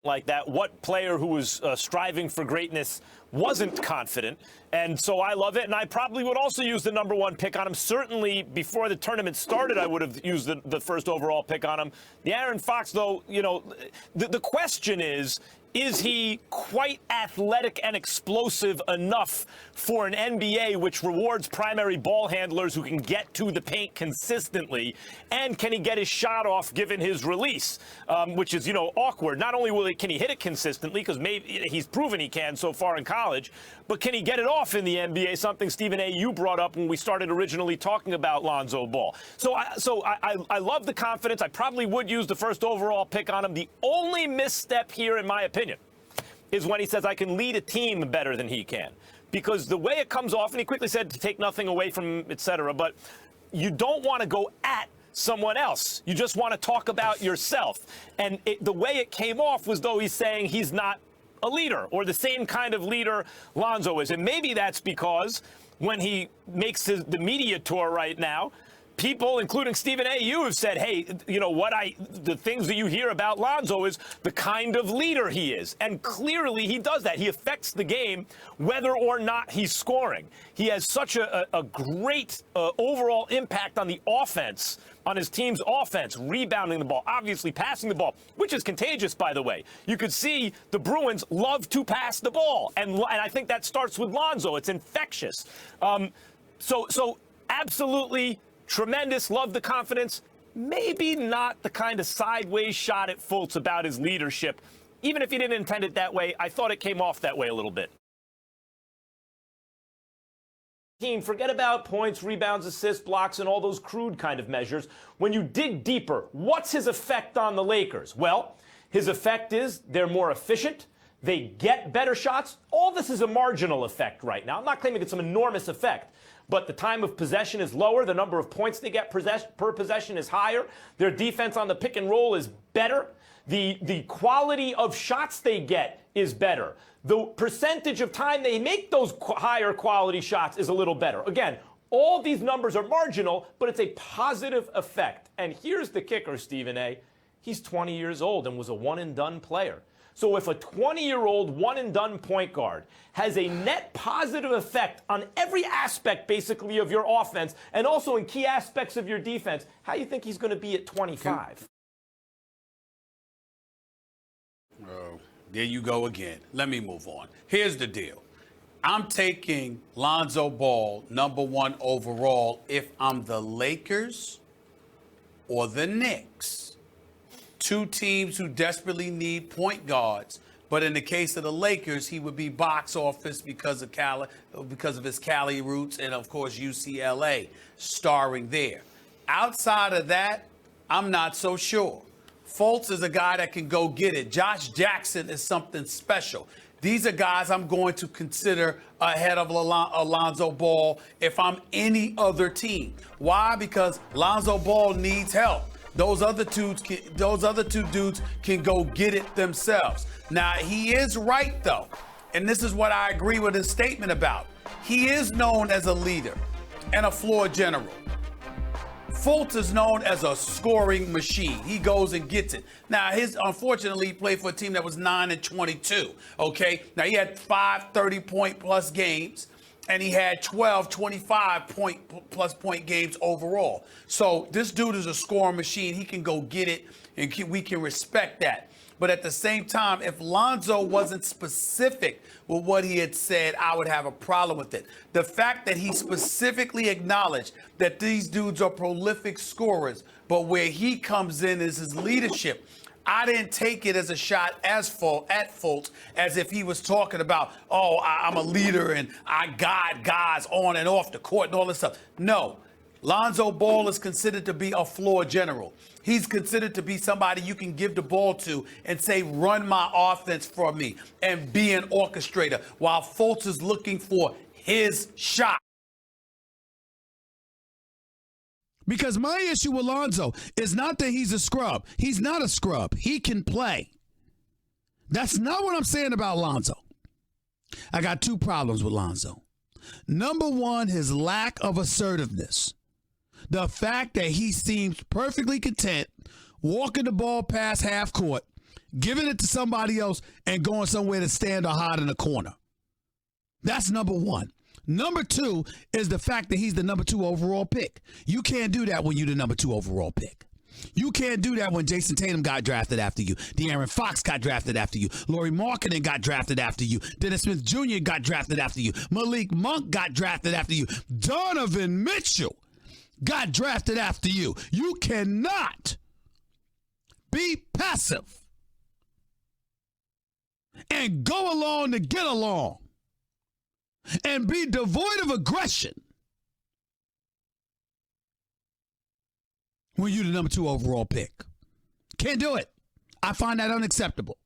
like that. What player who was striving for greatness wasn't confident? And so I love it. And I probably would also use the number one pick on him. Certainly before the tournament started, I would have used the first overall pick on him. The Aaron Fox, though, you know, the question is he quite athletic and explosive enough for an NBA which rewards primary ball handlers who can get to the paint consistently? And can he get his shot off given his release, which is, you know, awkward? Not only can he hit it consistently, because maybe he's proven he can so far in college, but can he get it off in the NBA? Something, Stephen A., you brought up when we started originally talking about Lonzo Ball. So I love the confidence. I probably would use the first overall pick on him. The only misstep here, in my opinion, is when he says I can lead a team better than he can. Because the way it comes off, and he quickly said to take nothing away from him, et cetera, but you don't want to go at someone else. You just want to talk about yourself. And the way it came off was though he's saying he's not a leader or the same kind of leader Lonzo is. And maybe that's because when he makes the media tour right now, people, including Stephen A., you have said, hey, you know, the things that you hear about Lonzo is the kind of leader he is. And clearly he does that. He affects the game whether or not he's scoring. He has such a great overall impact on the offense, on his team's offense, rebounding the ball, obviously passing the ball, which is contagious, by the way. You could see the Bruins love to pass the ball. And I think that starts with Lonzo. It's infectious. So absolutely tremendous, love the confidence. Maybe not the kind of sideways shot at Fultz about his leadership. Even if he didn't intend it that way, I thought it came off that way a little bit. Forget about points, rebounds, assists, blocks, and all those crude kind of measures. When you dig deeper, what's his effect on the Lakers? Well, his effect is they're more efficient. They get better shots. All this is a marginal effect right now. I'm not claiming it's an enormous effect, but the time of possession is lower. The number of points they get per possession is higher. Their defense on the pick and roll is better. The quality of shots they get is better. The percentage of time they make those higher quality shots is a little better. Again, all these numbers are marginal, but it's a positive effect. And here's the kicker, Stephen A. He's 20 years old and was a one-and-done player. So if a 20-year-old one-and-done point guard has a net positive effect on every aspect, basically, of your offense and also in key aspects of your defense, how do you think he's going to be at 25? Oh, there you go again. Let me move on. Here's the deal. I'm taking Lonzo Ball #1 overall if I'm the Lakers or the Knicks. Two teams who desperately need point guards. But in the case of the Lakers, he would be box office because of his Cali roots and, of course, UCLA starring there. Outside of that, I'm not so sure. Fultz is a guy that can go get it. Josh Jackson is something special. These are guys I'm going to consider ahead of Lonzo Ball if I'm any other team. Why? Because Lonzo Ball needs help. Those other two dudes can go get it themselves. Now, he is right, though, and this is what I agree with his statement about. He is known as a leader and a floor general. Fultz is known as a scoring machine. He goes and gets it. Now, unfortunately, he played for a team that was 9-22, okay? Now, he had 5 30-point-plus games, and he had 12 25-plus point games overall. So this dude is a scoring machine. He can go get it, and we can respect that. But at the same time, if Lonzo wasn't specific with what he had said, I would have a problem with it. The fact that he specifically acknowledged that these dudes are prolific scorers, but where he comes in is his leadership. I didn't take it as a shot at Fultz as if he was talking about, I'm a leader and I guide guys on and off the court and all this stuff. No. Lonzo Ball is considered to be a floor general. He's considered to be somebody you can give the ball to and say, run my offense for me and be an orchestrator, while Fultz is looking for his shot. Because my issue with Lonzo is not that he's a scrub. He's not a scrub. He can play. That's not what I'm saying about Lonzo. I got 2 problems with Lonzo. Number 1, his lack of assertiveness. The fact that he seems perfectly content walking the ball past half court giving it to somebody else and going somewhere to stand or hide in a corner. That's number one. Number two is the fact that he's the number 2 overall pick. You can't do that when you're the number 2 overall pick. You can't do that when Jason Tatum got drafted after you. De'Aaron Fox got drafted after you. Lauri Markkanen got drafted after you. Dennis Smith Jr. got drafted after you. Malik Monk got drafted after you. Donovan Mitchell got drafted after you. You cannot be passive and go along to get along and be devoid of aggression when you're the number 2 overall pick. Can't do it. I find that unacceptable.